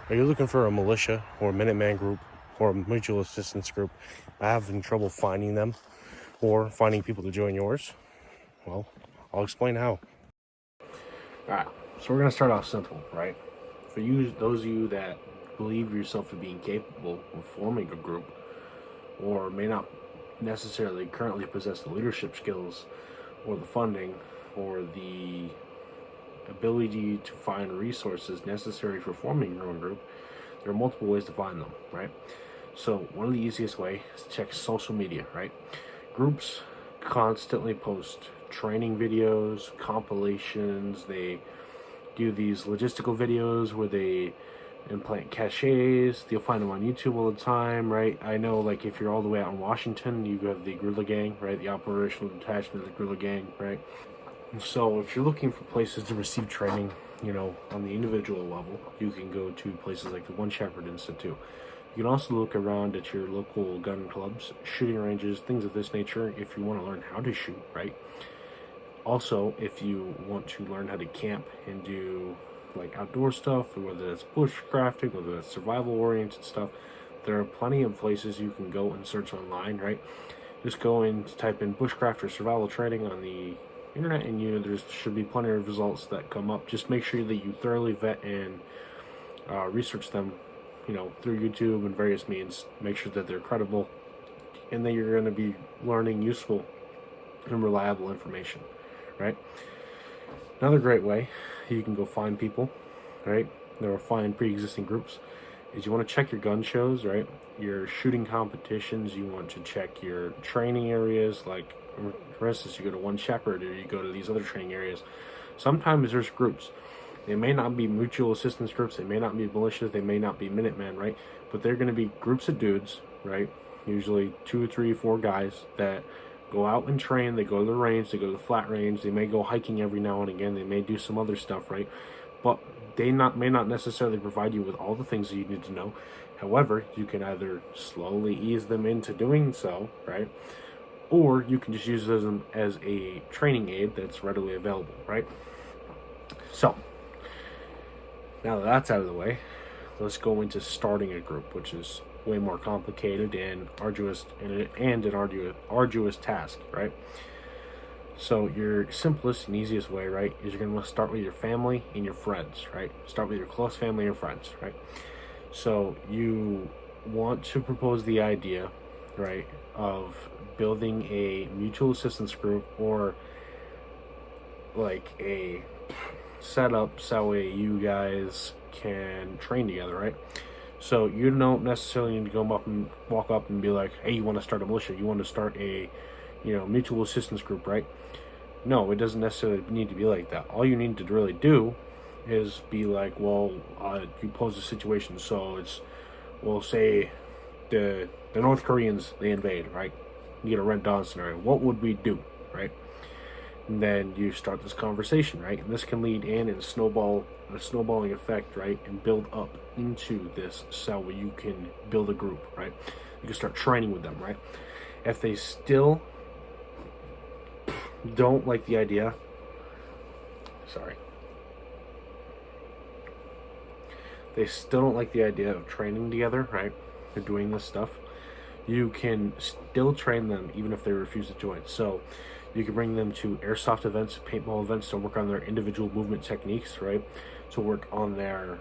Are you looking for a militia or a Minuteman group or a mutual assistance group? Having trouble finding them or finding people to join yours? Well, I'll explain how. Alright, so we're going to start off simple, right? For you, those of you that believe yourself to be incapable of forming a group or may not necessarily currently possess the leadership skills or the funding or the ability to find resources necessary for forming your own group, there are multiple ways to find them, right? So one of the easiest way is to check social media, right? Groups constantly post training videos, compilations. They do these logistical videos where they implant caches. You'll find them on YouTube all the time, right? I know, like, if you're all the way out in Washington, you have the Guerrilla Gang, right? The operational detachment of the Guerrilla Gang, right? So if you're looking for places to receive training, on the individual level, you can go to places like the One Shepherd Institute. You can also look around at your local gun clubs, shooting ranges, things of this nature if you want to learn how to shoot, right? Also, if you want to learn how to camp and do like outdoor stuff, whether that's bushcrafting, whether that's survival oriented stuff, there are plenty of places you can go and search online, right? Just go and type in bushcraft or survival training on the internet, and there should be plenty of results that come up. Just make sure that you thoroughly vet and research them, through YouTube and various means. Make sure that they're credible and that you're going to be learning useful and reliable information, right? Another great way you can go find people, right? Or find pre-existing groups is you want to check your gun shows, right? Your shooting competitions. You want to check your training areas, like for instance, you go to One Shepherd or you go to these other training areas. Sometimes there's groups. They may not be mutual assistance groups, they may not be militias, they may not be Minutemen, right? But they're going to be groups of dudes, right? Usually 2, 3, 4 guys that go out and train. They go to the range, they go to the flat range, they may go hiking every now and again, they may do some other stuff, right? But they may not necessarily provide you with all the things that you need to know. However, you can either slowly ease them into doing so, right? Or you can just use them as a training aid that's readily available, right? So, now that that's out of the way, let's go into starting a group, which is way more complicated and arduous, and an arduous task, right? So your simplest and easiest way, right, is you're going to want to start with your family and your friends, right? Start with your close family and friends, right? So you want to propose the idea, right, of building a mutual assistance group or like a setup so you guys can train together, right? So you don't necessarily need to go up and walk up and be like, hey, you want to start a militia, you want to start a mutual assistance group, right? No, it doesn't necessarily need to be like that. All you need to really do is be like, well, you pose a situation. So it's, well, say the North Koreans, they invade, right? You get a Red Dawn scenario. What would we do, right? And then you start this conversation, right? And this can lead in and a snowballing effect, right? And build up into this cell where you can build a group, right? You can start training with them, right? If they still don't like the idea, they still don't like the idea of training together, right? Or doing this stuff, you can still train them even if they refuse to join. So you can bring them to airsoft events, paintball events to work on their individual movement techniques, right? To work on their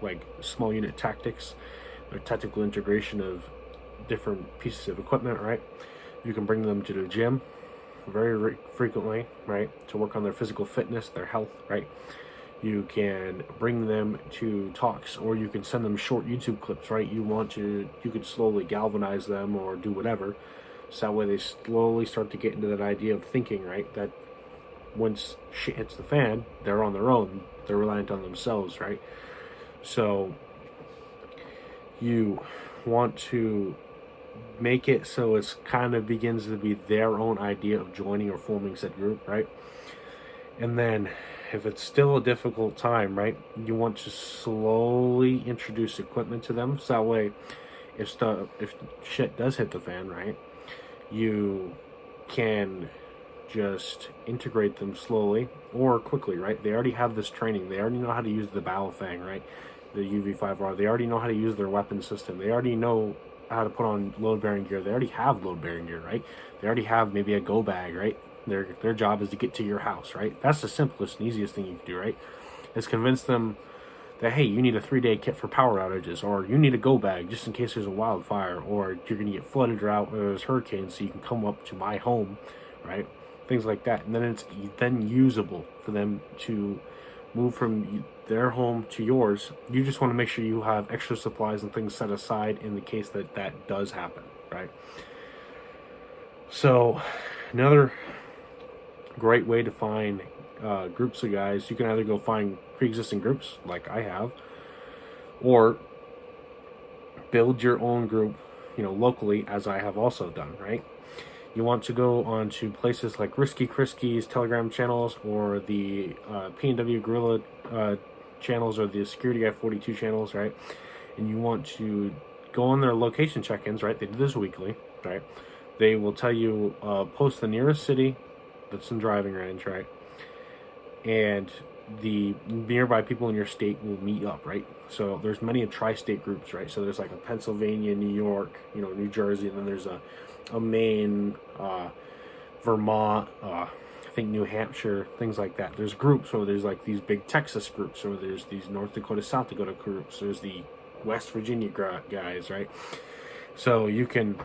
like small unit tactics, their tactical integration of different pieces of equipment, right? You can bring them to the gym very frequently, right? To work on their physical fitness, their health, right? You can bring them to talks, or you can send them short YouTube clips, right? You could slowly galvanize them or do whatever. So that way they slowly start to get into that idea of thinking, right? That once shit hits the fan, they're on their own. They're reliant on themselves, right? So you want to make it so it's kind of begins to be their own idea of joining or forming said group, right? And then if it's still a difficult time, right, you want to slowly introduce equipment to them. So that way, if shit does hit the fan, right, you can just integrate them slowly or quickly, right? They already have this training. They already know how to use the Battlefiend, right? The UV5R. They already know how to use their weapon system. They already know how to put on load-bearing gear. They already have load-bearing gear, right? They already have maybe a go bag, right? Their job is to get to your house, right? That's the simplest and easiest thing you can do, right? Is convince them that, hey, you need a 3-day kit for power outages, or you need a go bag just in case there's a wildfire, or you're going to get flooded or out, or there's hurricanes, so you can come up to my home, right? Things like that. And then it's then usable for them to move from their home to yours. You just want to make sure you have extra supplies and things set aside in the case that that does happen, right? So another great way to find groups of guys, you can either go find pre-existing groups like I have, or build your own group, locally, as I have also done, right? You want to go on to places like Risky Kriski's Telegram channels, or the PNW Guerrilla channels, or the Security Guy 42 channels, right? And you want to go on their location check-ins, right? They do this weekly, right? They will tell you, post the nearest city that's in driving range, right? And the nearby people in your state will meet up, right? So there's many tri-state groups, right? So there's like a Pennsylvania, New York, New Jersey, and then there's a Maine, Vermont, I think New Hampshire, things like that. There's groups, so there's like these big Texas groups, or there's these North Dakota, South Dakota groups. There's the West Virginia guys, right? So you can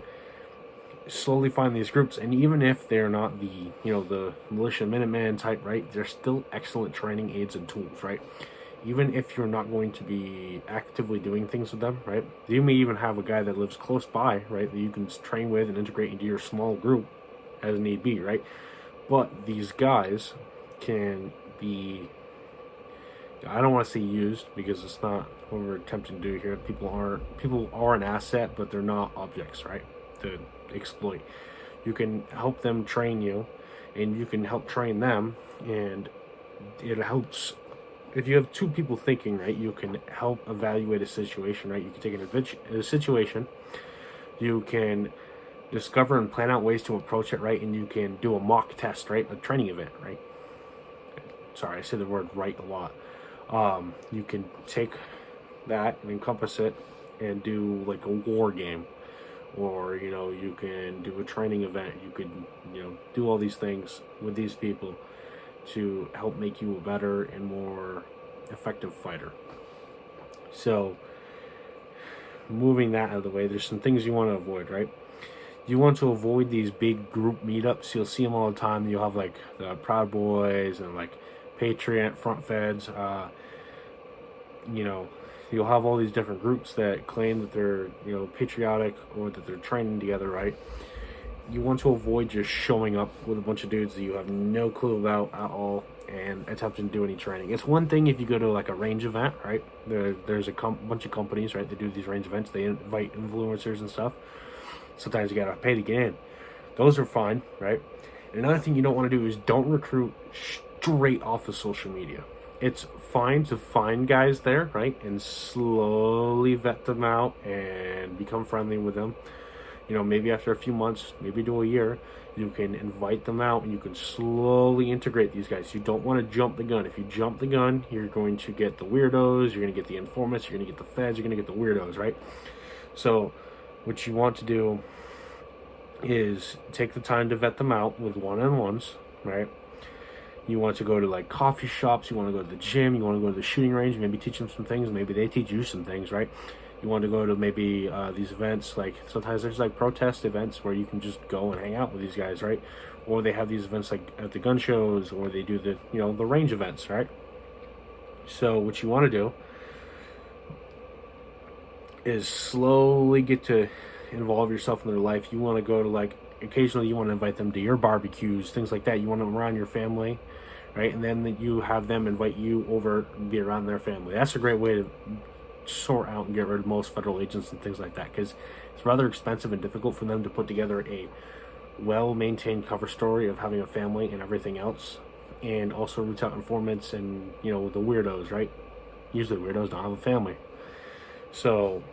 slowly find these groups, and even if they're not the the militia Minuteman type, right, they're still excellent training aids and tools, right? Even if you're not going to be actively doing things with them, right, you may even have a guy that lives close by, right, that you can train with and integrate into your small group as need be, right? But these guys can be, I don't want to say used, because it's not what we're attempting to do here. People are an asset, but they're not objects, right, to exploit. You can help them train you, and you can help train them, and it helps. If you have two people thinking, right, you can help evaluate a situation, right? You can take a situation, you can discover and plan out ways to approach it, right? And you can do a mock test, right? A training event, right? Sorry, I say the word right a lot. You can take that and encompass it and do like a war game, or you can do a training event. You could do all these things with these people to help make you a better and more effective fighter. So moving that out of the way, there's some things you want to avoid, right? You want to avoid these big group meetups. You'll see them all the time. You'll have like the Proud Boys and like Patriot, Front Feds, you'll have all these different groups that claim that they're patriotic, or that they're training together, right? You want to avoid just showing up with a bunch of dudes that you have no clue about at all and attempting to do any training. It's one thing if you go to like a range event, right? There's a bunch of companies, right, that do these range events. They invite influencers and stuff. Sometimes you gotta pay to get in. Those are fine, right? And another thing you don't want to do is don't recruit straight off of social media. It's fine to find guys there, right, and slowly vet them out and become friendly with them. Maybe after a few months, maybe to a year, you can invite them out and you can slowly integrate these guys. You don't want to jump the gun. If you jump the gun, you're going to get the weirdos, you're going to get the informants, you're going to get the feds, you're going to get the weirdos, right? So what you want to do is take the time to vet them out with one-on-ones, right? You want to go to like coffee shops, you want to go to the gym, you want to go to the shooting range, maybe teach them some things, maybe they teach you some things, right? You want to go to maybe these events, like sometimes there's like protest events where you can just go and hang out with these guys, right? Or they have these events like at the gun shows, or they do the the range events, right? So what you want to do is slowly get to involve yourself in their life. You want to go to like, occasionally you want to invite them to your barbecues, things like that. You want them around your family, right? And then you have them invite you over and be around their family. That's a great way to sort out and get rid of most federal agents and things like that, because it's rather expensive and difficult for them to put together a well-maintained cover story of having a family and everything else, and also root out informants and the weirdos, right? Usually weirdos don't have a family. So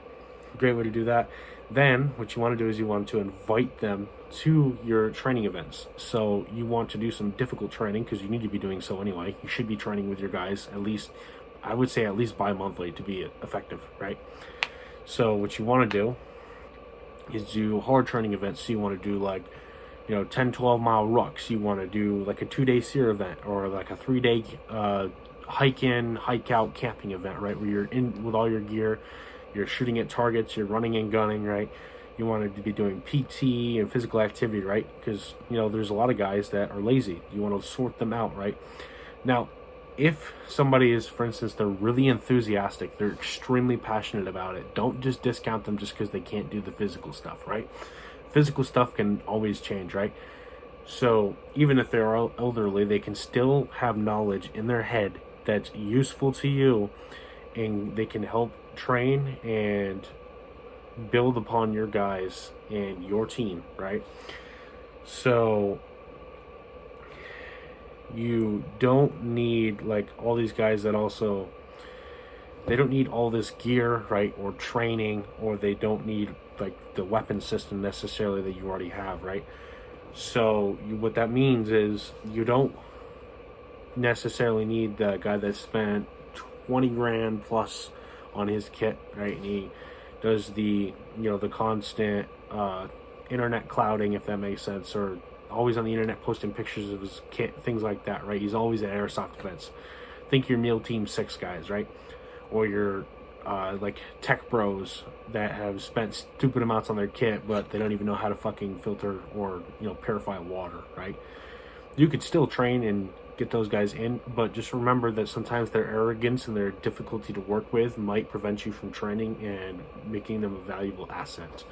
great way to do that. Then what you want to do is you want to invite them to your training events. So you want to do some difficult training, because you need to be doing so anyway. You should be training with your guys at least, I would say at least bi-monthly to be effective, right? So what you want to do is do hard training events. So you want to do like, 10, 12 mile rucks. You want to do like a 2-day SEER event, or like a 3-day hike in, hike out camping event, right? Where you're in with all your gear, you're shooting at targets, you're running and gunning, right? You want to be doing PT and physical activity, right? Because, there's a lot of guys that are lazy. You want to sort them out, right? Now, if somebody is, for instance, they're really enthusiastic, they're extremely passionate about it, don't just discount them just because they can't do the physical stuff, right? Physical stuff can always change, right? So even if they're elderly, they can still have knowledge in their head that's useful to you, and they can help train and build upon your guys and your team, right? So you don't need like all these guys that also, they don't need all this gear, right? Or training, or they don't need like the weapon system necessarily that you already have, right? So what that means is you don't necessarily need the guy that spent 20 grand plus on his kit, right? And he does the, the constant internet clouding, if that makes sense, or always on the internet posting pictures of his kit, things like that, right? He's always at airsoft events. Think your MEAL Team 6 guys, right? Or your like tech bros that have spent stupid amounts on their kit, but they don't even know how to fucking filter or purify water, right? You could still train and get those guys in, but just remember that sometimes their arrogance and their difficulty to work with might prevent you from training and making them a valuable asset.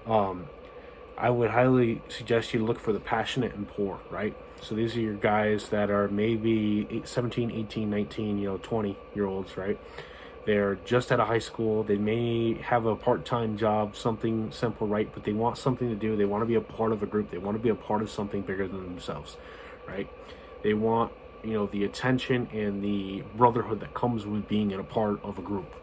I would highly suggest you look for the passionate and poor, right? So these are your guys that are maybe 17, 18, 19, 20-year-olds, right? They're just out of high school. They may have a part-time job, something simple, right? But they want something to do. They want to be a part of a group. They want to be a part of something bigger than themselves, right? They want, the attention and the brotherhood that comes with being in a part of a group.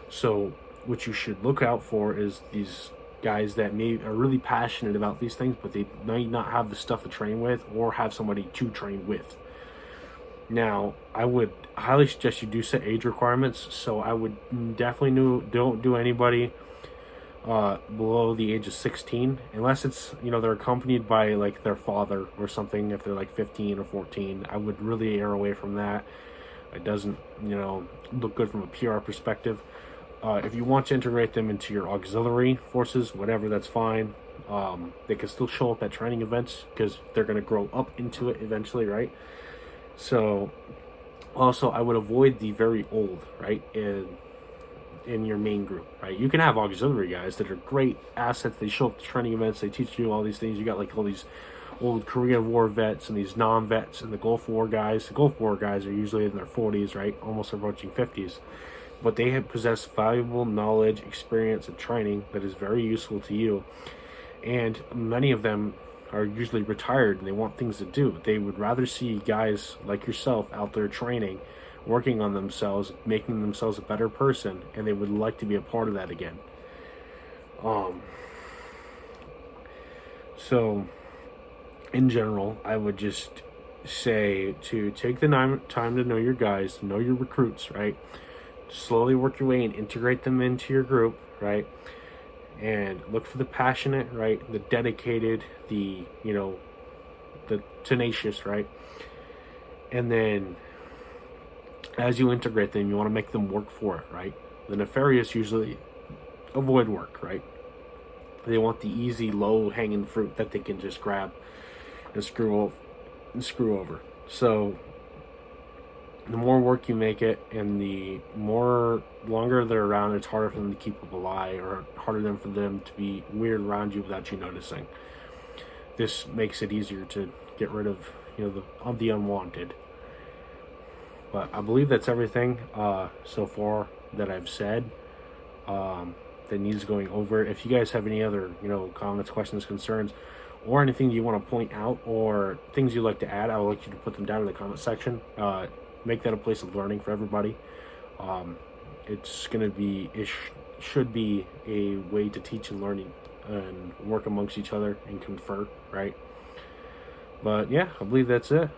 So what you should look out for is these guys that are really passionate about these things, but they might not have the stuff to train with or have somebody to train with. Now, I would highly suggest you do set age requirements. So I would definitely don't do anybody below the age of 16, unless it's, they're accompanied by like their father or something. If they're like 15 or 14, I would really err away from that. It doesn't, look good from a PR perspective. If you want to integrate them into your auxiliary forces, whatever, that's fine. They can still show up at training events because they're going to grow up into it eventually, right? So also, I would avoid the very old, right, in your main group, right? You can have auxiliary guys that are great assets. They show up to training events. They teach you all these things. You got like all these old Korean War vets and these non-vets and the Gulf War guys. The Gulf War guys are usually in their 40s, right, almost approaching 50s. But they have possessed valuable knowledge, experience, and training that is very useful to you. And many of them are usually retired and they want things to do. They would rather see guys like yourself out there training, working on themselves, making themselves a better person, and they would like to be a part of that again. So, in general, I would just say to take the time to know your guys, know your recruits, right? Slowly work your way and integrate them into your group, right? And look for the passionate, right? The dedicated, the tenacious, right? And then as you integrate them, you want to make them work for it, right? The nefarious usually avoid work, right? They want the easy, low-hanging fruit that they can just grab and screw over. So the more work you make it, and the longer they're around, it's harder for them to keep up a lie, or harder for them to be weird around you without you noticing. This makes it easier to get rid of, the unwanted. But I believe that's everything so far that I've said that needs going over. If you guys have any other, comments, questions, concerns, or anything you want to point out, or things you'd like to add, I would like you to put them down in the comment section. Make that a place of learning for everybody. It's going to be should be a way to teach and learning and work amongst each other and confer, right? But yeah, I believe that's it.